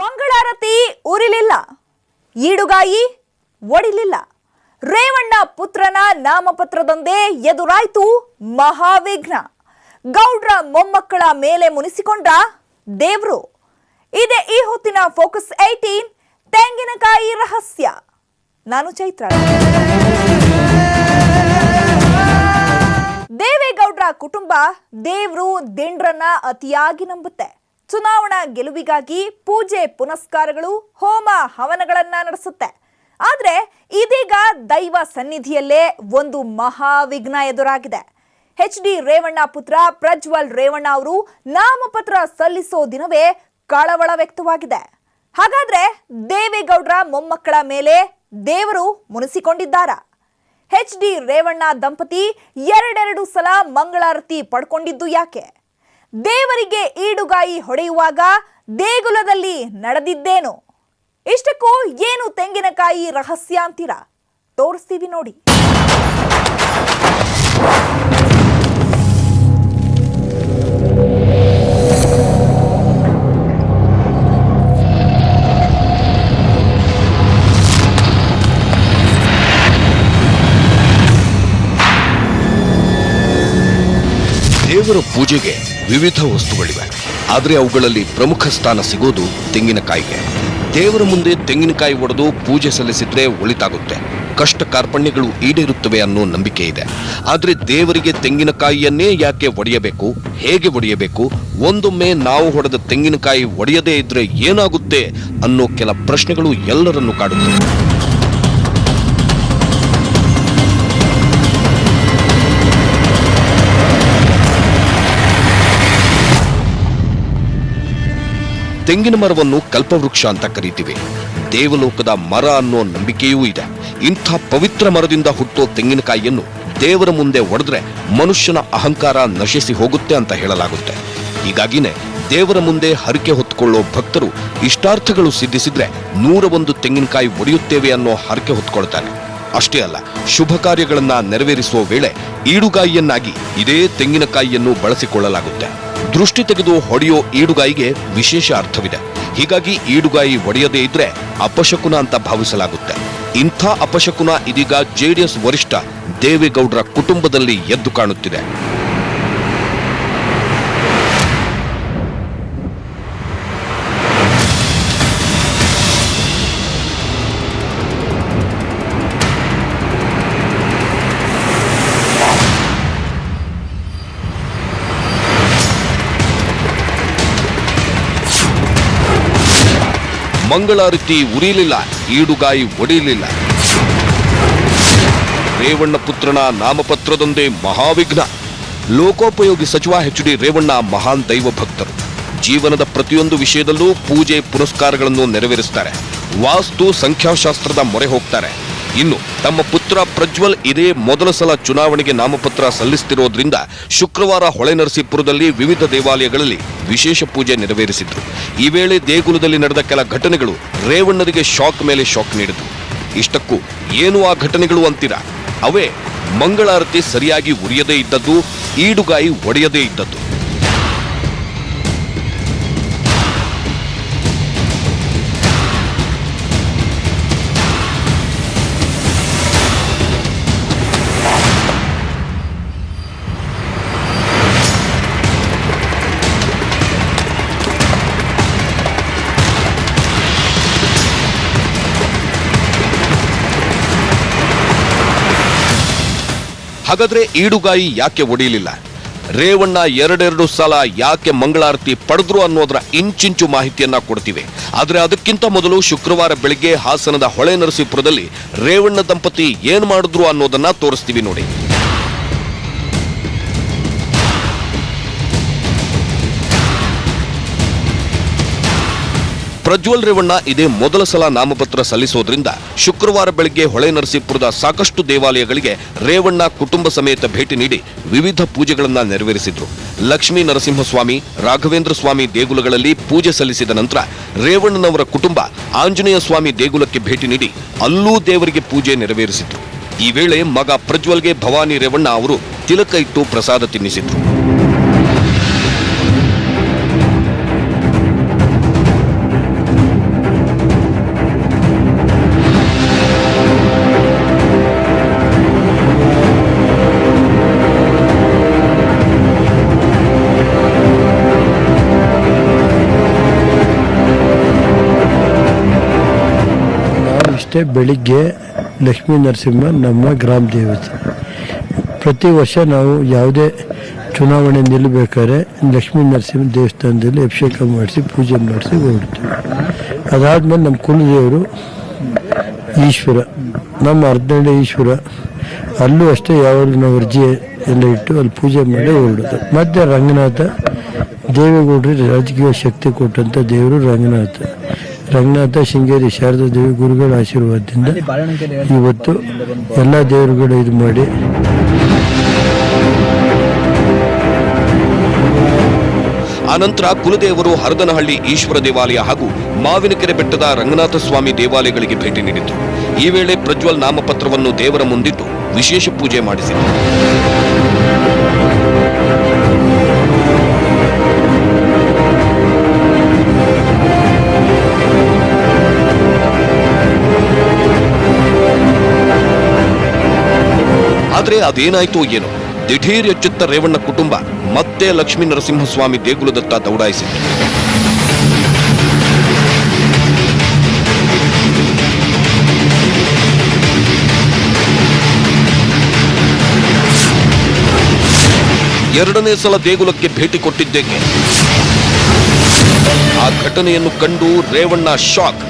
ಮಂಗಳಾರತಿ ಉರಿಲಿಲ್ಲ, ಈಡುಗಾಯಿ ಒಡಿಲಿಲ್ಲ. ರೇವಣ್ಣ ಪುತ್ರನ ನಾಮಪತ್ರದೊಂದೇ ಎದುರಾಯ್ತು ಮಹಾವಿಘ್ನ. ಗೌಡ್ರ ಮೊಮ್ಮಕ್ಕಳ ಮೇಲೆ ಮುನಿಸಿಕೊಂಡ ದೇವ್ರು. ಇದೇ ಈ ಹೊತ್ತಿನ ಫೋಕಸ್ 18 ತೆಂಗಿನಕಾಯಿ ರಹಸ್ಯ. ನಾನು ಚೈತ್ರ. ದೇವೇಗೌಡ್ರ ಕುಟುಂಬ ದೇವ್ರು ದಿಂಡ್ರನ್ನ ಅತಿಯಾಗಿ ನಂಬುತ್ತೆ. ಚುನಾವಣಾ ಗೆಲುವಿಗಾಗಿ ಪೂಜೆ ಪುನಸ್ಕಾರಗಳು, ಹೋಮ ಹವನಗಳನ್ನ ನಡೆಸುತ್ತೆ. ಆದ್ರೆ ಇದೀಗ ದೈವ ಸನ್ನಿಧಿಯಲ್ಲೇ ಒಂದು ಮಹಾವಿಘ್ನ ಎದುರಾಗಿದೆ. HD ರೇವಣ್ಣ ಪುತ್ರ ಪ್ರಜ್ವಲ್ ರೇವಣ್ಣ ಅವರು ನಾಮಪತ್ರ ಸಲ್ಲಿಸೋ ದಿನವೇ ಕಳವಳ ವ್ಯಕ್ತವಾಗಿದೆ. ಹಾಗಾದ್ರೆ ದೇವೇಗೌಡ್ರ ಮೊಮ್ಮಕ್ಕಳ ಮೇಲೆ ದೇವರು ಮುನಿಸಿಕೊಂಡಿದ್ದಾರಾ? HD ರೇವಣ್ಣ ದಂಪತಿ ಎರಡೆರಡು ಸಲ ಮಂಗಳಾರತಿ ಪಡ್ಕೊಂಡಿದ್ದು ಯಾಕೆ? ದೇವರಿಗೆ ಈಡುಗಾಯಿ ಹೊಡೆಯುವಾಗ ದೇಗುಲದಲ್ಲಿ ನಡೆದಿದ್ದೇನು? ಇಷ್ಟಕ್ಕೂ ಏನು ತೆಂಗಿನಕಾಯಿ ರಹಸ್ಯ ಅಂತೀರಾ? ತೋರಿಸ್ತೀವಿ ನೋಡಿ. ದೇವರ ಪೂಜೆಗೆ ವಿವಿಧ ವಸ್ತುಗಳಿವೆ. ಆದರೆ ಅವುಗಳಲ್ಲಿ ಪ್ರಮುಖ ಸ್ಥಾನ ಸಿಗೋದು ತೆಂಗಿನಕಾಯಿಗೆ. ದೇವರ ಮುಂದೆ ತೆಂಗಿನಕಾಯಿ ಒಡೆದು ಪೂಜೆ ಸಲ್ಲಿಸಿದ್ರೆ ಒಳಿತಾಗುತ್ತೆ, ಕಷ್ಟ ಕಾರ್ಪಣ್ಯಗಳು ಈಡೇರುತ್ತವೆ ಅನ್ನೋ ನಂಬಿಕೆ ಇದೆ. ಆದರೆ ದೇವರಿಗೆ ತೆಂಗಿನಕಾಯಿಯನ್ನೇ ಯಾಕೆ ಒಡೆಯಬೇಕು, ಹೇಗೆ ಒಡೆಯಬೇಕು, ಒಂದೊಮ್ಮೆ ನಾವು ಹೊಡೆದ ತೆಂಗಿನಕಾಯಿ ಒಡೆಯದೇ ಇದ್ರೆ ಏನಾಗುತ್ತೆ ಅನ್ನೋ ಕೆಲ ಪ್ರಶ್ನೆಗಳು ಎಲ್ಲರನ್ನೂ ಕಾಡುತ್ತವೆ. ತೆಂಗಿನ ಮರವನ್ನು ಕಲ್ಪವೃಕ್ಷ ಅಂತ ಕರೀತೀವಿ. ದೇವಲೋಕದ ಮರ ಅನ್ನೋ ನಂಬಿಕೆಯೂ ಇದೆ. ಇಂಥ ಪವಿತ್ರ ಮರದಿಂದ ಹುಟ್ಟೋ ತೆಂಗಿನಕಾಯಿಯನ್ನು ದೇವರ ಮುಂದೆ ಒಡೆದ್ರೆ ಮನುಷ್ಯನ ಅಹಂಕಾರ ನಶಿಸಿ ಹೋಗುತ್ತೆ ಅಂತ ಹೇಳಲಾಗುತ್ತೆ. ಹೀಗಾಗಿನೇ ದೇವರ ಮುಂದೆ ಹರಕೆ ಹೊತ್ಕೊಳ್ಳೋ ಭಕ್ತರು ಇಷ್ಟಾರ್ಥಗಳು ಸಿದ್ಧಿಸಿದ್ರೆ 101 ತೆಂಗಿನಕಾಯಿ ಒಡೆಯುತ್ತೇವೆ ಅನ್ನೋ ಹರಕೆ ಹೊತ್ಕೊಳ್ತಾರೆ. ಅಷ್ಟೇ ಅಲ್ಲ, ಶುಭ ಕಾರ್ಯಗಳನ್ನ ನೆರವೇರಿಸುವ ವೇಳೆ ಈಡುಗಾಯಿಯನ್ನಾಗಿ ಇದೇ ತೆಂಗಿನಕಾಯಿಯನ್ನು ಬಳಸಿಕೊಳ್ಳಲಾಗುತ್ತೆ. ದೃಷ್ಟಿ ತೆಗೆದು ಹೊಡೆಯೋ ಈಡುಗಾಯಿಗೆ ವಿಶೇಷ ಅರ್ಥವಿದೆ. ಹೀಗಾಗಿ ಈಡುಗಾಯಿ ಒಡೆಯದೇ ಇದ್ರೆ ಅಪಶಕುನ ಅಂತ ಭಾವಿಸಲಾಗುತ್ತೆ. ಇಂಥ ಅಪಶಕುನ ಇದೀಗ JDS ವರಿಷ್ಠ ದೇವೇಗೌಡರ ಕುಟುಂಬದಲ್ಲಿ ಎದ್ದು ಕಾಣುತ್ತಿದೆ. ಮಂಗಳಾರತಿ ಉರಿಲಿಲ್ಲ, ಈಡುಗಾಯಿ ಒಡೆಯಲಿಲ್ಲ. ರೇವಣ್ಣ ಪುತ್ರನ ನಾಮಪತ್ರದೊಂದೇ ಮಹಾವಿಘ್ನ. ಲೋಕೋಪಯೋಗಿ ಸಚಿವ HD ರೇವಣ್ಣ ಮಹಾನ್ ದೈವ ಭಕ್ತರು. ಜೀವನದ ಪ್ರತಿಯೊಂದು ವಿಷಯದಲ್ಲೂ ಪೂಜೆ ಪುನಸ್ಕಾರಗಳನ್ನು ನೆರವೇರಿಸ್ತಾರೆ. ವಾಸ್ತು ಸಂಖ್ಯಾಶಾಸ್ತ್ರದ ಮೊರೆ ಹೋಗ್ತಾರೆ. ಇನ್ನು ತಮ್ಮ ಪುತ್ರ ಪ್ರಜ್ವಲ್ ಇದೇ ಮೊದಲ ಸಲ ಚುನಾವಣೆಗೆ ನಾಮಪತ್ರ ಸಲ್ಲಿಸುತ್ತಿರೋದ್ರಿಂದ ಶುಕ್ರವಾರ ಹೊಳೆನರಸೀಪುರದಲ್ಲಿ ವಿವಿಧ ದೇವಾಲಯಗಳಲ್ಲಿ ವಿಶೇಷ ಪೂಜೆ ನೆರವೇರಿಸಿದ್ರು. ಈ ವೇಳೆ ದೇಗುಲದಲ್ಲಿ ನಡೆದ ಕೆಲ ಘಟನೆಗಳು ರೇವಣ್ಣರಿಗೆ ಶಾಕ್ ಮೇಲೆ ಶಾಕ್ ನೀಡಿತು. ಇಷ್ಟಕ್ಕೂ ಏನು ಆ ಘಟನೆಗಳು ಅಂತೀರಾ? ಅವೇ ಮಂಗಳಾರತಿ ಸರಿಯಾಗಿ ಉರಿಯದೇ ಇದ್ದದ್ದು, ಈಡುಗಾಯಿ ಒಡೆಯದೇ ಇದ್ದದ್ದು. ಹಾಗಾದ್ರೆ ಈಡುಗಾಯಿ ಯಾಕೆ ಒಡೆಯಲಿಲ್ಲ? ರೇವಣ್ಣ ಎರಡೆರಡು ಸಲ ಯಾಕೆ ಮಂಗಳಾರತಿ ಪಡೆದ್ರು ಅನ್ನೋದರ ಇಂಚಿಂಚು ಮಾಹಿತಿಯನ್ನ ಕೊಡ್ತೀವಿ. ಆದ್ರೆ ಅದಕ್ಕಿಂತ ಮೊದಲು ಶುಕ್ರವಾರ ಬೆಳಿಗ್ಗೆ ಹಾಸನದ ಹೊಳೆನರಸೀಪುರದಲ್ಲಿ ರೇವಣ್ಣ ದಂಪತಿ ಏನ್ ಮಾಡಿದ್ರು ಅನ್ನೋದನ್ನ ತೋರಿಸ್ತೀವಿ ನೋಡಿ. ಪ್ರಜ್ವಲ್ ರೇವಣ್ಣ ಇದೇ ಮೊದಲ ಸಲ ನಾಮಪತ್ರ ಸಲ್ಲಿಸೋದ್ರಿಂದ ಶುಕ್ರವಾರ ಬೆಳಗ್ಗೆ ಹೊಳೆನರಸೀಪುರದ ಸಾಕಷ್ಟು ದೇವಾಲಯಗಳಿಗೆ ರೇವಣ್ಣ ಕುಟುಂಬ ಸಮೇತ ಭೇಟಿ ನೀಡಿ ವಿವಿಧ ಪೂಜೆಗಳನ್ನ ನೆರವೇರಿಸಿದ್ರು. ಲಕ್ಷ್ಮೀ ನರಸಿಂಹಸ್ವಾಮಿ, ರಾಘವೇಂದ್ರ ಸ್ವಾಮಿ ದೇಗುಲಗಳಲ್ಲಿ ಪೂಜೆ ಸಲ್ಲಿಸಿದ ನಂತರ ರೇವಣ್ಣನವರ ಕುಟುಂಬ ಆಂಜನೇಯ ಸ್ವಾಮಿ ದೇಗುಲಕ್ಕೆ ಭೇಟಿ ನೀಡಿ ಅಲ್ಲೂ ದೇವರಿಗೆ ಪೂಜೆ ನೆರವೇರಿಸಿದ್ರು. ಈ ವೇಳೆ ಮಗ ಪ್ರಜ್ವಲ್ಗೆ ಭವಾನಿ ರೇವಣ್ಣ ಅವರು ತಿಲಕ ಇಟ್ಟು ಪ್ರಸಾದ ತಿನ್ನಿಸಿದ್ರು. ಅಷ್ಟೇ ಬೆಳಿಗ್ಗೆ ಲಕ್ಷ್ಮೀ ನರಸಿಂಹ ನಮ್ಮ ಗ್ರಾಮ ದೇವತೆ. ಪ್ರತಿ ವರ್ಷ ನಾವು ಯಾವುದೇ ಚುನಾವಣೆ ನಿಲ್ಲಬೇಕಾದ್ರೆ ಲಕ್ಷ್ಮೀ ನರಸಿಂಹ ದೇವಸ್ಥಾನದಲ್ಲಿ ಅಭಿಷೇಕ ಮಾಡಿಸಿ ಪೂಜೆ ಮಾಡಿಸಿ ಹೊರಡ್ತೀವಿ. ಅದಾದಮೇಲೆ ನಮ್ಮ ಕುಲದೇವರು ಈಶ್ವರ, ನಮ್ಮ ಅರ್ಧಂಡ ಈಶ್ವರ, ಅಲ್ಲೂ ಅಷ್ಟೇ ಯಾವಾಗಲೂ ನಾವು ಅರ್ಜಿ ಎಲ್ಲ ಇಟ್ಟು ಅಲ್ಲಿ ಪೂಜೆ ಮಾಡಿ ಹೊರಡೋದು. ಮತ್ತು ರಂಗನಾಥ ದೇವೇಗೌಡರಿಗೆ ರಾಜಕೀಯ ಶಕ್ತಿ ಕೊಟ್ಟಂಥ ದೇವರು ರಂಗನಾಥ ಶೃಂಗೇರಿ ಶಾರದಾ ದೇವಿ ಗುರುಗಳ ಆಶೀರ್ವಾದದಿಂದ ಇವತ್ತು ಎಲ್ಲ ದೇವರುಗಳು ಇದು ಮಾಡಿ ಆನಂತರ ಕುಲದೇವರು ಹರದನಹಳ್ಳಿ ಈಶ್ವರ ದೇವಾಲಯ ಹಾಗೂ ಮಾವಿನಕೆರೆ ಬೆಟ್ಟದ ರಂಗನಾಥ ಸ್ವಾಮಿ ದೇವಾಲಯಗಳಿಗೆ ಭೇಟಿ ನೀಡಿದ್ರು. ಈ ವೇಳೆ ಪ್ರಜ್ವಲ್ ನಾಮಪತ್ರವನ್ನು ದೇವರ ಮುಂದಿಟ್ಟು ವಿಶೇಷ ಪೂಜೆ ಮಾಡಿಸಿದರು. ಆದರೆ ಅದೇನಾಯ್ತೋ ಏನೋ, ದಿಢೀರ್ ಎಚ್ಚೆತ್ತ ರೇವಣ್ಣ ಕುಟುಂಬ ಮತ್ತೆ ಲಕ್ಷ್ಮೀ ನರಸಿಂಹಸ್ವಾಮಿ ದೇಗುಲದತ್ತ ದೌಡಾಯಿಸಿತು. ಎರಡನೇ ಸಲ ದೇಗುಲಕ್ಕೆ ಭೇಟಿ ಕೊಟ್ಟಿದ್ದೇಕೆ? ಆ ಘಟನೆಯನ್ನು ಕಂಡು ರೇವಣ್ಣ ಶಾಕ್.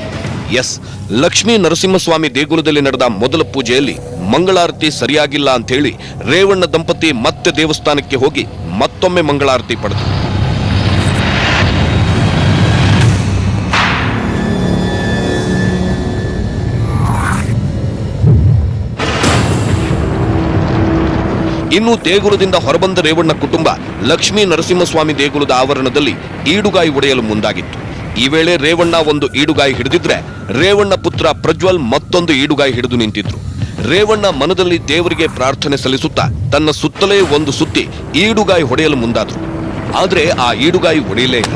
ಎಸ್, ಲಕ್ಷ್ಮೀ ನರಸಿಂಹಸ್ವಾಮಿ ದೇಗುಲದಲ್ಲಿ ನಡೆದ ಮೊದಲ ಪೂಜೆಯಲ್ಲಿ ಮಂಗಳಾರತಿ ಸರಿಯಾಗಿಲ್ಲ ಅಂತ ಹೇಳಿ ರೇವಣ್ಣ ದಂಪತಿ ಮತ್ತೆ ದೇವಸ್ಥಾನಕ್ಕೆ ಹೋಗಿ ಮತ್ತೊಮ್ಮೆ ಮಂಗಳಾರತಿ ಪಡೆದರು. ಇನ್ನು ದೇಗುಲದಿಂದ ಹೊರಬಂದ ರೇವಣ್ಣ ಕುಟುಂಬ ಲಕ್ಷ್ಮೀ ನರಸಿಂಹಸ್ವಾಮಿ ದೇಗುಲದ ಆವರಣದಲ್ಲಿ ಈಡುಗಾಯಿ ಒಡೆಯಲು ಮುಂದಾಗಿತ್ತು. ಈ ವೇಳೆ ರೇವಣ್ಣ ಒಂದು ಈಡುಗಾಯಿ ಹಿಡಿದಿದ್ರೆ ರೇವಣ್ಣ ಪುತ್ರ ಪ್ರಜ್ವಲ್ ಮತ್ತೊಂದು ಈಡುಗಾಯಿ ಹಿಡಿದು ನಿಂತಿದ್ರು. ರೇವಣ್ಣ ಮನದಲ್ಲಿ ದೇವರಿಗೆ ಪ್ರಾರ್ಥನೆ ಸಲ್ಲಿಸುತ್ತಾ ತನ್ನ ಸುತ್ತಲೇ ಒಂದು ಸುತ್ತಿ ಈಡುಗಾಯಿ ಹೊಡೆಯಲು ಮುಂದಾದ್ರು. ಆದ್ರೆ ಆ ಈಡುಗಾಯಿ ಹೊಡೆಯಲೇ ಇಲ್ಲ.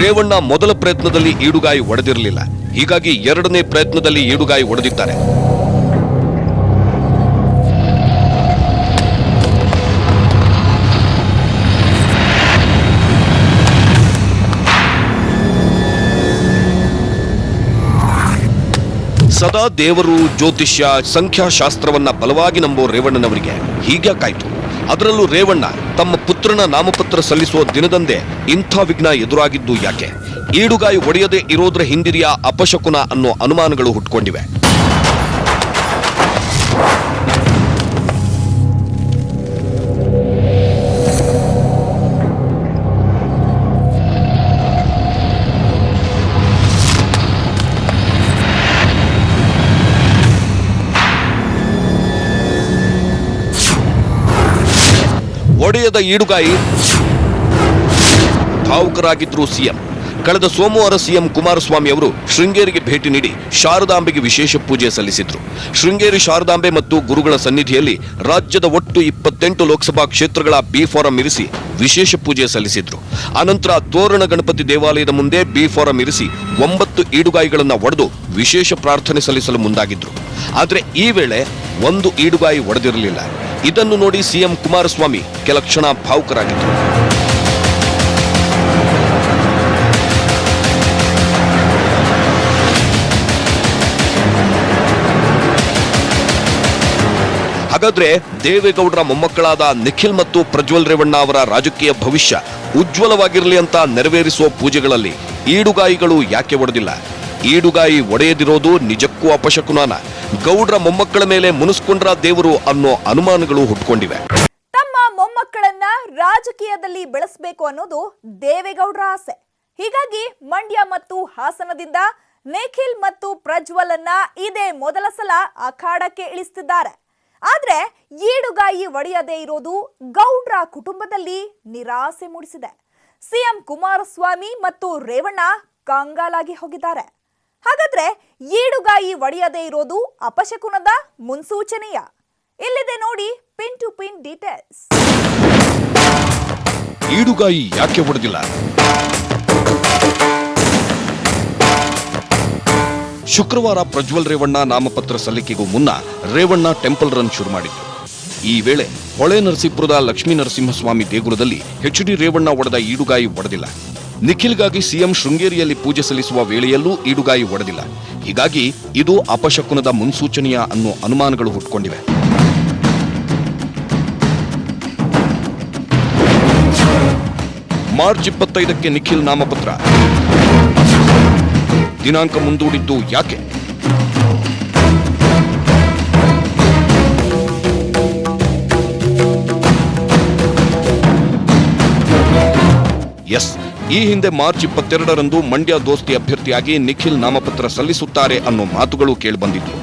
ರೇವಣ್ಣ ಮೊದಲ ಪ್ರಯತ್ನದಲ್ಲಿ ಈಡುಗಾಯಿ ಒಡೆದಿರಲಿಲ್ಲ. ಹೀಗಾಗಿ ಎರಡನೇ ಪ್ರಯತ್ನದಲ್ಲಿ ಈಡುಗಾಯಿ ಒಡೆದಿದ್ದಾರೆ. ಸದಾ ದೇವರು, ಜ್ಯೋತಿಷ್ಯ, ಸಂಖ್ಯಾಶಾಸ್ತ್ರವನ್ನ ಬಲವಾಗಿ ನಂಬುವ ರೇವಣ್ಣನವರಿಗೆ ಹೀಗ್ಯಾಕಾಯ್ತು? ಅದರಲ್ಲೂ ರೇವಣ್ಣ ತಮ್ಮ ಪುತ್ರನ ನಾಮಪತ್ರ ಸಲ್ಲಿಸುವ ದಿನದಂದೇ ಇಂಥ ವಿಘ್ನ ಎದುರಾಗಿದ್ದು ಯಾಕೆ? ಈಡುಗಾಯಿ ಒಡೆಯದೆ ಇರೋದ್ರ ಹಿಂದಿರಿಯ ಅಪಶಕುನ ಅನ್ನೋ ಅನುಮಾನಗಳು ಹುಟ್ಟುಕೊಂಡಿವೆ. ಒಡೆಯದ ಈಡುಗಾಯಿ ಭಾವುಕರಾಗಿದ್ರು ಸಿಎಂ. ಕಳೆದ ಸೋಮವಾರ ಸಿಎಂ ಕುಮಾರಸ್ವಾಮಿ ಅವರು ಶೃಂಗೇರಿಗೆ ಭೇಟಿ ನೀಡಿ ಶಾರದಾಂಬೆಗೆ ವಿಶೇಷ ಪೂಜೆ ಸಲ್ಲಿಸಿದ್ರು. ಶೃಂಗೇರಿ ಶಾರದಾಂಬೆ ಮತ್ತು ಗುರುಗಳ ಸನ್ನಿಧಿಯಲ್ಲಿ ರಾಜ್ಯದ ಒಟ್ಟು 28 ಲೋಕಸಭಾ ಕ್ಷೇತ್ರಗಳ ಬಿ ಫಾರಂ ಇರಿಸಿ ವಿಶೇಷ ಪೂಜೆ ಸಲ್ಲಿಸಿದ್ರು. ಅನಂತರ ತೋರಣ ಗಣಪತಿ ದೇವಾಲಯದ ಮುಂದೆ ಬಿ ಫಾರಂ ಇರಿಸಿ 9 ಈಡುಗಾಯಿಗಳನ್ನು ಒಡೆದು ವಿಶೇಷ ಪ್ರಾರ್ಥನೆ ಸಲ್ಲಿಸಲು ಮುಂದಾಗಿದ್ರು. ಆದರೆ ಈ ವೇಳೆ ಒಂದು ಈಡುಗಾಯಿ ಒಡೆದಿರಲಿಲ್ಲ. ಇದನ್ನು ನೋಡಿ ಸಿಎಂ ಕುಮಾರಸ್ವಾಮಿ ಕೆಲ ಕ್ಷಣ ಭಾವುಕರಾಗಿದ್ದರು. ಹಾಗಾದ್ರೆ ದೇವೇಗೌಡರ ಮೊಮ್ಮಕ್ಕಳಾದ ನಿಖಿಲ್ ಮತ್ತು ಪ್ರಜ್ವಲ್ ರೇವಣ್ಣ ಅವರ ರಾಜಕೀಯ ಭವಿಷ್ಯ ಉಜ್ವಲವಾಗಿರಲಿ ಅಂತ ನೆರವೇರಿಸುವ ಪೂಜೆಗಳಲ್ಲಿ ಈಡುಗಾಯಿಗಳು ಯಾಕೆ ಒಡೆದಿಲ್ಲ? ಈಡುಗಾಯಿ ಒಡೆಯದಿರೋದು ನಿಜಕ್ಕೂ ಅಪಶಕುನಾನ? ಗೌಡ್ರ ಮೊಮ್ಮಕ್ಕಳ ಮೇಲೆ ಮುನಿಸ್ಕೊಂಡ್ರ ದೇವರು ಅನ್ನೋ ಅನುಮಾನಗಳು ಹುಟ್ಟುಕೊಂಡಿವೆ. ತಮ್ಮ ಮೊಮ್ಮಕ್ಕಳನ್ನ ರಾಜಕೀಯದಲ್ಲಿ ಬೆಳೆಸಬೇಕು ಅನ್ನೋದು ದೇವೇಗೌಡರ ಆಸೆ. ಹೀಗಾಗಿ ಮಂಡ್ಯ ಮತ್ತು ಹಾಸನದಿಂದ ನಿಖಿಲ್ ಮತ್ತು ಪ್ರಜ್ವಲ್ ಅನ್ನ ಇದೇ ಮೊದಲ ಸಲ ಅಖಾಡಕ್ಕೆ ಇಳಿಸುತ್ತಿದ್ದಾರೆ. ಆದ್ರೆ ಈಡುಗಾಯಿ ಒಡೆಯದೇ ಇರೋದು ಗೌಡ್ರ ಕುಟುಂಬದಲ್ಲಿ ನಿರಾಸೆ ಮೂಡಿಸಿದೆ. ಸಿಎಂ ಕುಮಾರಸ್ವಾಮಿ ಮತ್ತು ರೇವಣ್ಣ ಕಂಗಾಲಾಗಿ ಹೋಗಿದ್ದಾರೆ. ಹಾಗಾದ್ರೆ ಈಡುಗಾಯಿ ಒಡೆಯದೇ ಇರೋದು ಅಪಶಕುನದ ಮುನ್ಸೂಚನೆಯ? ಇಲ್ಲಿದೆ ನೋಡಿ ಪಿನ್ ಟು ಪಿನ್ ಡೀಟೇಲ್ಸ್. ಈಡುಗಾಯಿ ಯಾಕೆ ಒಡೆದಿಲ್ಲ? ಶುಕ್ರವಾರ ಪ್ರಜ್ವಲ್ ರೇವಣ್ಣ ನಾಮಪತ್ರ ಸಲ್ಲಿಕೆಗೂ ಮುನ್ನ ರೇವಣ್ಣ ಟೆಂಪಲ್ ರನ್ ಶುರು ಮಾಡಿದ್ರು. ಈ ವೇಳೆ ಹೊಳೆ ನರಸೀಪುರದ ಲಕ್ಷ್ಮೀ ನರಸಿಂಹಸ್ವಾಮಿ ದೇಗುಲದಲ್ಲಿ ಎಚ್.ಡಿ. ರೇವಣ್ಣ ಒಡೆದ ಈಡುಗಾಯಿ ಒಡೆದಿಲ್ಲ. ನಿಖಿಲ್ಗಾಗಿ ಸಿಎಂ ಶೃಂಗೇರಿಯಲ್ಲಿ ಪೂಜೆ ಸಲ್ಲಿಸುವ ವೇಳೆಯಲ್ಲೂ ಈಡುಗಾಯಿ ಒಡೆದಿಲ್ಲ. ಹೀಗಾಗಿ ಇದು ಅಪಶಕುನದ ಮುನ್ಸೂಚನೆಯ ಅನ್ನೋ ಅನುಮಾನಗಳು ಹುಟ್ಟುಕೊಂಡಿವೆ. ಮಾರ್ಚ್ 25ಕ್ಕೆ ನಿಖಿಲ್ ನಾಮಪತ್ರ ದಿನಾಂಕ ಮುಂದೂಡಿದ್ದು ಯಾಕೆ? ಎಸ್, ಈ ಹಿಂದೆ ಮಾರ್ಚ್ 22ರಂದು ಮಂಡ್ಯ ದೋಸ್ತಿ ಅಭ್ಯರ್ಥಿಯಾಗಿ ನಿಖಿಲ್ ನಾಮಪತ್ರ ಸಲ್ಲಿಸುತ್ತಾರೆ ಅನ್ನೋ ಮಾತುಗಳು ಕೇಳಿಬಂದಿತ್ತು.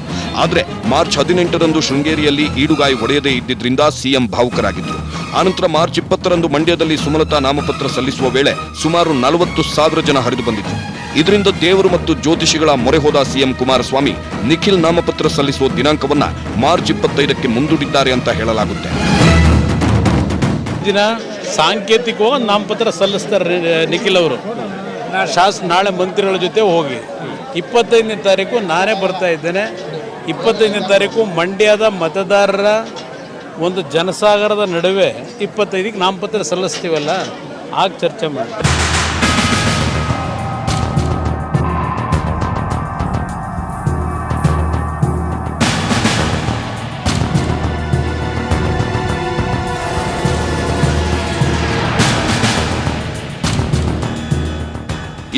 ಆದರೆ ಮಾರ್ಚ್ 18ರಂದು ಶೃಂಗೇರಿಯಲ್ಲಿ ಈಡುಗಾಯಿ ಒಡೆಯದೇ ಇದ್ದಿದ್ರಿಂದ ಸಿಎಂ ಭಾವುಕರಾಗಿದ್ರು. ಆನಂತರ ಮಾರ್ಚ್ 20ರಂದು ಮಂಡ್ಯದಲ್ಲಿ ಸುಮಲತಾ ನಾಮಪತ್ರ ಸಲ್ಲಿಸುವ ವೇಳೆ ಸುಮಾರು 40,000 ಜನ ಹರಿದು ಬಂದಿದ್ರು. ಇದರಿಂದ ದೇವರು ಮತ್ತು ಜ್ಯೋತಿಷಿಗಳ ಮೊರೆ ಹೋದ ಸಿಎಂ ಕುಮಾರಸ್ವಾಮಿ ನಿಖಿಲ್ ನಾಮಪತ್ರ ಸಲ್ಲಿಸುವ ದಿನಾಂಕವನ್ನ ಮಾರ್ಚ್ 25ಕ್ಕೆ ಮುಂದೂಡಿದ್ದಾರೆ ಅಂತ ಹೇಳಲಾಗುತ್ತೆ. ದಿನ ಸಾಂಕೇತಿಕವಾಗಿ ನಾಮಪತ್ರ ಸಲ್ಲಿಸ್ತಾರೆ ನಿಖಿಲ್ ಅವರು. ನಾಳೆ ಮಂತ್ರಿಗಳ ಜೊತೆ ಹೋಗಿ 25ನೇ ತಾರೀಕು ನಾನೇ ಬರ್ತಾ ಇದ್ದೇನೆ. 25ನೇ ತಾರೀಕು ಮಂಡ್ಯದ ಮತದಾರರ ಒಂದು ಜನಸಾಗರದ ನಡುವೆ 25ಕ್ಕೆ ನಾಮಪತ್ರ ಸಲ್ಲಿಸ್ತೀವಲ್ಲ, ಆಗ ಚರ್ಚೆ ಮಾಡಿ.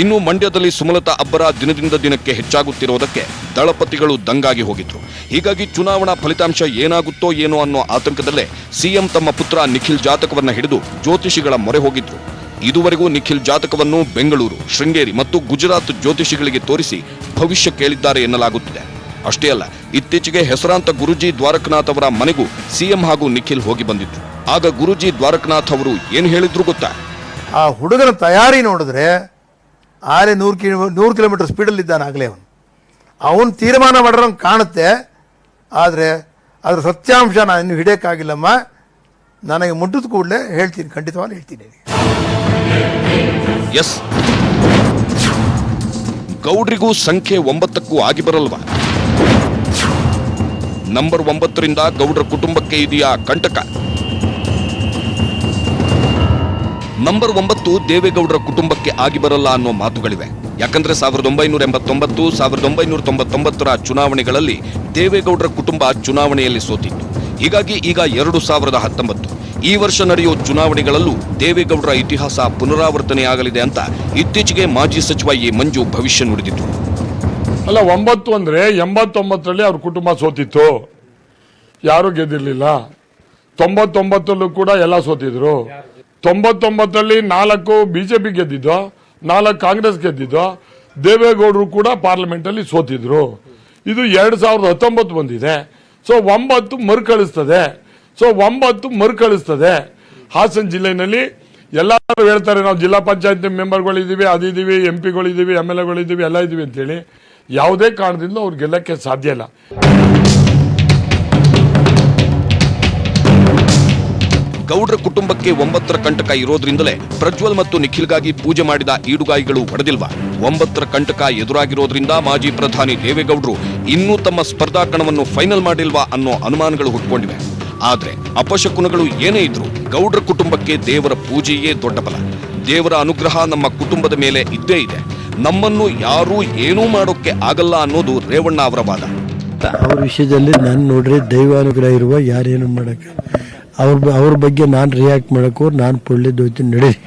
ಇನ್ನು ಮಂಡ್ಯದಲ್ಲಿ ಸುಮಲತಾ ಅಬ್ಬರ ದಿನದಿಂದ ದಿನಕ್ಕೆ ಹೆಚ್ಚಾಗುತ್ತಿರುವುದಕ್ಕೆ ದಳಪತಿಗಳು ದಂಗಾಗಿ ಹೋಗಿದ್ರು. ಹೀಗಾಗಿ ಚುನಾವಣಾ ಫಲಿತಾಂಶ ಏನಾಗುತ್ತೋ ಏನೋ ಅನ್ನೋ ಆತಂಕದಲ್ಲೇ ಸಿಎಂ ತಮ್ಮ ಪುತ್ರ ನಿಖಿಲ್ ಜಾತಕವನ್ನ ಹಿಡಿದು ಜ್ಯೋತಿಷಿಗಳ ಮೊರೆ ಹೋಗಿದ್ರು. ಇದುವರೆಗೂ ನಿಖಿಲ್ ಜಾತಕವನ್ನು ಬೆಂಗಳೂರು, ಶೃಂಗೇರಿ ಮತ್ತು ಗುಜರಾತ್ ಜ್ಯೋತಿಷಿಗಳಿಗೆ ತೋರಿಸಿ ಭವಿಷ್ಯ ಕೇಳಿದ್ದಾರೆ ಎನ್ನಲಾಗುತ್ತಿದೆ. ಅಷ್ಟೇ ಅಲ್ಲ, ಇತ್ತೀಚೆಗೆ ಹೆಸರಾಂತ ಗುರುಜಿ ದ್ವಾರಕನಾಥ್ ಅವರ ಮನೆಗೂ ಸಿಎಂ ಹಾಗೂ ನಿಖಿಲ್ ಹೋಗಿ ಬಂದಿದ್ರು. ಆಗ ಗುರುಜಿ ದ್ವಾರಕನಾಥ್ ಅವರು ಏನು ಹೇಳಿದ್ರು ಗೊತ್ತಾ? ಆ ಹುಡುಗನ ತಯಾರಿ ನೋಡಿದ್ರೆ ಆಗಲೇ 100 ಕಿಲೋಮೀಟರ್ ಸ್ಪೀಡಲ್ಲಿ ಇದ್ದಾನೆ. ಆಗಲೇ ಅವನು ತೀರ್ಮಾನ ಮಾಡಿರೋಂಗೆ ಕಾಣುತ್ತೆ. ಆದರೆ ಅದರ ಸತ್ಯಾಂಶ ನಾನು ಇನ್ನೂ ಹಿಡಿಯೋಕ್ಕಾಗಿಲ್ಲಮ್ಮ. ನನಗೆ ಮುಟ್ಟಿದ ಕೂಡಲೇ ಹೇಳ್ತೀನಿ, ಖಂಡಿತವಾಗಿ ಹೇಳ್ತೀನಿ. ಎಸ್, ಗೌಡ್ರಿಗೂ ಸಂಖ್ಯೆ 9ಕ್ಕೂ ಆಗಿ ಬರಲ್ವಾ? ನಂಬರ್ 9ರಿಂದ ಗೌಡ್ರ ಕುಟುಂಬಕ್ಕೆ ಇದೆಯಾ ಕಂಟಕ? ನಂಬರ್ 9 ದೇವೇಗೌಡರ ಕುಟುಂಬಕ್ಕೆ ಆಗಿ ಬರಲ್ಲ ಅನ್ನೋ ಮಾತುಗಳಿವೆ. ಯಾಕಂದ್ರೆ 1989, 1999ರ ಚುನಾವಣೆಗಳಲ್ಲಿ ದೇವೇಗೌಡರ ಕುಟುಂಬ ಚುನಾವಣೆಯಲ್ಲಿ ಸೋತಿತ್ತು. ಹೀಗಾಗಿ ಈಗ 2019 ಈ ವರ್ಷ ನಡೆಯೋ ಚುನಾವಣೆಗಳಲ್ಲೂ ದೇವೇಗೌಡರ ಇತಿಹಾಸ ಪುನರಾವರ್ತನೆಯಾಗಲಿದೆ ಅಂತ ಇತ್ತೀಚೆಗೆ ಮಾಜಿ ಸಚಿವ ಎ ಮಂಜು ಭವಿಷ್ಯ ನುಡಿದಿದ್ರು. ಅಲ್ಲ, 9 ಅಂದ್ರೆ 89ರಲ್ಲಿ ಅವ್ರ ಕುಟುಂಬ ಸೋತಿತ್ತು, ಯಾರು ಗೆದ್ದಿರ್ಲಿಲ್ಲ. 99 ಕೂಡ ಎಲ್ಲ ಸೋತಿದ್ರು. 99ರಲ್ಲಿ 4 ಬಿಜೆಪಿ ಗೆದ್ದಿದ್ದು, 4 ಕಾಂಗ್ರೆಸ್ ಗೆದ್ದಿದ್ದು. ದೇವೇಗೌಡರು ಕೂಡ ಪಾರ್ಲಿಮೆಂಟ್ ಅಲ್ಲಿ ಸೋತಿದ್ರು. ಇದು 2019 ಬಂದಿದೆ. ಸೊ 9 ಮರುಕಳಿಸ್ತದೆ. ಹಾಸನ ಜಿಲ್ಲೆನಲ್ಲಿ ಎಲ್ಲರೂ ಹೇಳ್ತಾರೆ, ನಾವು ಜಿಲ್ಲಾ ಪಂಚಾಯತ್ ಮೆಂಬರ್ಗಳಿದ್ದೀವಿ, ಅದಿದ್ದೀವಿ, MP ಗಳಿದ್ದೀವಿ, MLAಗಳಿದ್ದೀವಿ, ಎಲ್ಲ ಇದ್ದೀವಿ ಅಂತೇಳಿ. ಯಾವುದೇ ಕಾರಣದಿಂದ ಅವ್ರು ಗೆಲ್ಲಕ್ಕೆ ಸಾಧ್ಯ ಇಲ್ಲ. ಗೌಡ್ರ ಕುಟುಂಬಕ್ಕೆ 9ರ ಕಂಟಕ ಇರೋದ್ರಿಂದಲೇ ಪ್ರಜ್ವಲ್ ಮತ್ತು ನಿಖಿಲ್ಗಾಗಿ ಪೂಜೆ ಮಾಡಿದ ಈಡುಗಾಯಿಗಳು ಹೊಡೆದಿಲ್ವಾ? 9ರ ಕಂಟಕ ಎದುರಾಗಿರೋದ್ರಿಂದ ಮಾಜಿ ಪ್ರಧಾನಿ ದೇವೇಗೌಡರು ಇನ್ನೂ ತಮ್ಮ ಸ್ಪರ್ಧಾ ಕಣವನ್ನು ಫೈನಲ್ ಮಾಡಿಲ್ವಾ ಅನ್ನೋ ಅನುಮಾನಗಳು ಹುಟ್ಟುಕೊಂಡಿವೆ. ಆದ್ರೆ ಅಪಶಕುನಗಳು ಏನೇ ಇದ್ರು ಗೌಡ್ರ ಕುಟುಂಬಕ್ಕೆ ದೇವರ ಪೂಜೆಯೇ ದೊಡ್ಡ ಬಲ. ದೇವರ ಅನುಗ್ರಹ ನಮ್ಮ ಕುಟುಂಬದ ಮೇಲೆ ಇದ್ದೇ ಇದೆ. ನಮ್ಮನ್ನು ಯಾರೂ ಏನೂ ಮಾಡೋಕ್ಕೆ ಆಗಲ್ಲ ಅನ್ನೋದು ರೇವಣ್ಣ ಅವರ ವಾದ. ಅವ್ರ ವಿಷಯದಲ್ಲಿ ನಾನು ನೋಡ್ರಿ ದೈವಾನುಗ್ರಹ ಇರುವ ಯಾರೇನು ಮಾಡಕ್ಕೆ, ಅವ್ರ ಬಗ್ಗೆ ನಾನು ರಿಯಾಕ್ಟ್ ಮಾಡಕ್ಕೂ ನಾನು ಪೊಳ್ಳಿದ್ದು ಹೋಗ್ತೀನಿ, ನಡೀರಿ.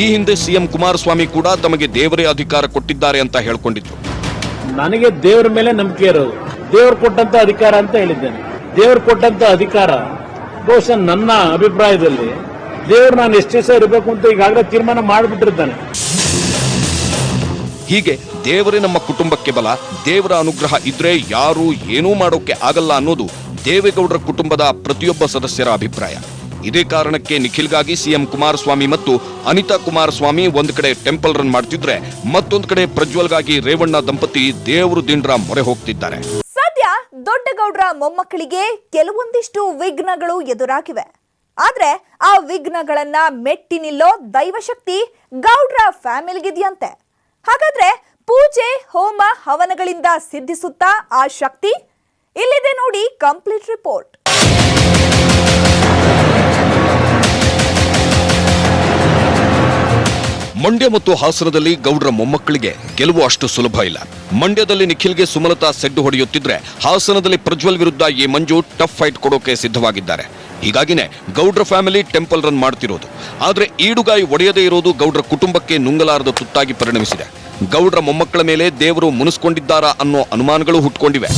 ಈ ಹಿಂದೆ ಸಿಎಂ ಕುಮಾರಸ್ವಾಮಿ ಕೂಡ ತಮಗೆ ದೇವರೇ ಅಧಿಕಾರ ಕೊಟ್ಟಿದ್ದಾರೆ ಅಂತ ಹೇಳ್ಕೊಂಡಿದ್ರು. ನನಗೆ ದೇವರ ಮೇಲೆ ನಂಬಿಕೆ ಇರೋದು, ದೇವರು ಕೊಟ್ಟಂತ ಅಧಿಕಾರ ಅಂತ ಹೇಳಿದ್ದೇನೆ. ದೇವರು ಕೊಟ್ಟಂತ ಅಧಿಕಾರ ಬಹುಶಃ ನನ್ನ ಅಭಿಪ್ರಾಯದಲ್ಲಿ ದೇವರು ನಾನು ಎಷ್ಟು ದಿವಸ ಇರಬೇಕು ಅಂತ ಈಗಾಗಲೇ ತೀರ್ಮಾನ ಮಾಡಿಬಿಟ್ಟಿರ್ತಾನೆ. ಹೀಗೆ ದೇವರೇ ನಮ್ಮ ಕುಟುಂಬಕ್ಕೆ ಬಲ, ದೇವರ ಅನುಗ್ರಹ ಇದ್ರೆ ಯಾರೂ ಏನೂ ಮಾಡೋಕೆ ಆಗಲ್ಲ ಅನ್ನೋದು ದೇವೇಗೌಡರ ಕುಟುಂಬದ ಪ್ರತಿಯೊಬ್ಬ ಸದಸ್ಯರ ಅಭಿಪ್ರಾಯ. ಇದೇ ಕಾರಣಕ್ಕೆ ನಿಖಿಲ್ಗಾಗಿ ಸಿಎಂ ಕುಮಾರಸ್ವಾಮಿ ಮತ್ತು ಅನಿತಾ ಕುಮಾರಸ್ವಾಮಿ ಒಂದು ಕಡೆ ಟೆಂಪಲ್ ರನ್ ಮಾಡ್ತಿದ್ರೆ, ಮತ್ತೊಂದು ಕಡೆ ಪ್ರಜ್ವಲ್ಗಾಗಿ ರೇವಣ್ಣ ದಂಪತಿ ದೇವರು ದಿಂಡ್ರ ಮೊರೆ ಹೋಗ್ತಿದ್ದಾರೆ. ಸದ್ಯ ದೊಡ್ಡಗೌಡ್ರ ಮೊಮ್ಮಕ್ಕಳಿಗೆ ಕೆಲವೊಂದಿಷ್ಟು ವಿಘ್ನಗಳು ಎದುರಾಗಿವೆ. ಆದ್ರೆ ಆ ವಿಘ್ನಗಳನ್ನ ಮೆಟ್ಟಿ ನಿಲ್ಲೋ ದೈವಶಕ್ತಿ ಗೌಡ್ರ ಫ್ಯಾಮಿಲಿಗಿದೆಯಂತೆ. ಹಾಗಾದ್ರೆ ಪೂಜೆ, ಹೋಮ, ಹವನಗಳಿಂದ ಸಿದ್ಧಿಸುತ್ತಾ ಆ ಶಕ್ತಿ? ಇಲ್ಲಿದೆ ನೋಡಿ ಕಂಪ್ಲೀಟ್ ರಿಪೋರ್ಟ್. ಮಂಡ್ಯ ಮತ್ತು ಹಾಸನದಲ್ಲಿ ಗೌಡ್ರ ಮೊಮ್ಮಕ್ಕಳಿಗೆ ಗೆಲುವು ಅಷ್ಟು ಸುಲಭ ಇಲ್ಲ. ಮಂಡ್ಯದಲ್ಲಿ ನಿಖಿಲ್ಗೆ ಸುಮಲತಾ ಸೆಡ್ಡು ಹೊಡೆಯುತ್ತಿದ್ರೆ, ಹಾಸನದಲ್ಲಿ ಪ್ರಜ್ವಲ್ ವಿರುದ್ಧ ಈ ಮಂಜು ಟಫ್ ಫೈಟ್ ಕೊಡೋಕೆ ಸಿದ್ಧವಾಗಿದ್ದಾರೆ. ಹೀಗಾಗಿನೇ ಗೌಡ್ರ ಫ್ಯಾಮಿಲಿ ಟೆಂಪಲ್ ರನ್ ಮಾಡ್ತಿರೋದು. ಆದ್ರೆ ಈಡುಗಾಯಿ ಒಡೆಯದೇ ಇರೋದು ಗೌಡ್ರ ಕುಟುಂಬಕ್ಕೆ ನುಂಗಲಾರದ ತುತ್ತಾಗಿ ಪರಿಣಮಿಸಿದೆ. ಗೌಡ್ರ ಮೊಮ್ಮಕ್ಕಳ ಮೇಲೆ ದೇವರು ಮುನಿಸ್ಕೊಂಡಿದ್ದಾರಾ ಅನ್ನೋ ಅನುಮಾನಗಳು ಹುಟ್ಕೊಂಡಿವೆ.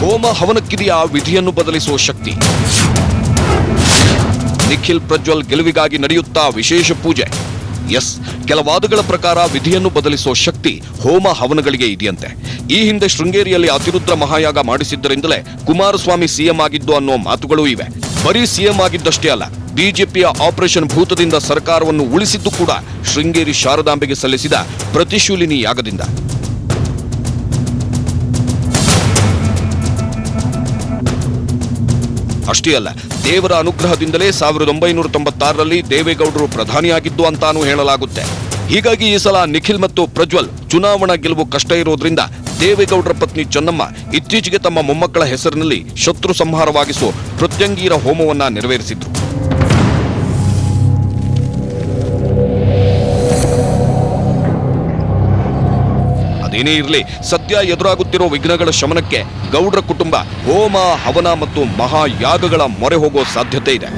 ಹೋಮ ಹವನಕ್ಕಿದೆಯಾ ವಿಧಿಯನ್ನು ಬದಲಿಸುವ ಶಕ್ತಿ? ನಿಖಿಲ್ ಪ್ರಜ್ವಲ್ ಗೆಲುವಿಗಾಗಿ ನಡೆಯುತ್ತಾ ವಿಶೇಷ ಪೂಜೆ? ಎಸ್, ಕೆಲ ವಾದಗಳ ಪ್ರಕಾರ ವಿಧಿಯನ್ನು ಬದಲಿಸುವ ಶಕ್ತಿ ಹೋಮ ಹವನಗಳಿಗೆ ಇದೆಯಂತೆ. ಈ ಹಿಂದೆ ಶೃಂಗೇರಿಯಲ್ಲಿ ಅತಿರುದ್ರ ಮಹಾಯಾಗ ಮಾಡಿಸಿದ್ದರಿಂದಲೇ ಕುಮಾರಸ್ವಾಮಿ ಸಿಎಂ ಆಗಿದ್ದು ಅನ್ನೋ ಮಾತುಗಳೂ ಇವೆ. ಬರೀ ಸಿಎಂ ಆಗಿದ್ದಷ್ಟೇ ಅಲ್ಲ, ಬಿಜೆಪಿಯ ಆಪರೇಷನ್ ಭೂತದಿಂದ ಸರ್ಕಾರವನ್ನು ಉಳಿಸಿದ್ದು ಕೂಡ ಶೃಂಗೇರಿ ಶಾರದಾಂಬೆಗೆ ಸಲ್ಲಿಸಿದ ಪ್ರತಿಶೂಲಿನಿ ಯಾಗದಿಂದ. ಅಷ್ಟೇ ಅಲ್ಲ, ದೇವರ ಅನುಗ್ರಹದಿಂದಲೇ 1996ರಲ್ಲಿ ದೇವೇಗೌಡರು ಪ್ರಧಾನಿಯಾಗಿದ್ದು ಅಂತಾನೂ ಹೇಳಲಾಗುತ್ತೆ. ಹೀಗಾಗಿ ಈ ಸಲ ನಿಖಿಲ್ ಮತ್ತು ಪ್ರಜ್ವಲ್ ಚುನಾವಣಾ ಗೆಲುವು ಕಷ್ಟ ಇರೋದ್ರಿಂದ ದೇವೇಗೌಡರ ಪತ್ನಿ ಚೆನ್ನಮ್ಮ ಇತ್ತೀಚೆಗೆ ತಮ್ಮ ಮೊಮ್ಮಕ್ಕಳ ಹೆಸರಿನಲ್ಲಿ ಶತ್ರು ಸಂಹಾರವಾಗಿಸುವ ಪ್ರತ್ಯಂಗೀರ ಹೋಮವನ್ನ ನೆರವೇರಿಸಿದ್ರು. ಅದೇನೇ ಇರಲಿ, ಸದ್ಯ ಎದುರಾಗುತ್ತಿರೋ ವಿಘ್ನಗಳ ಶಮನಕ್ಕೆ ಗೌಡ್ರ ಕುಟುಂಬ ಹೋಮ, ಹವನ ಮತ್ತು ಮಹಾಯಾಗಗಳ ಮೊರೆ ಹೋಗೋ ಸಾಧ್ಯತೆ ಇದೆ.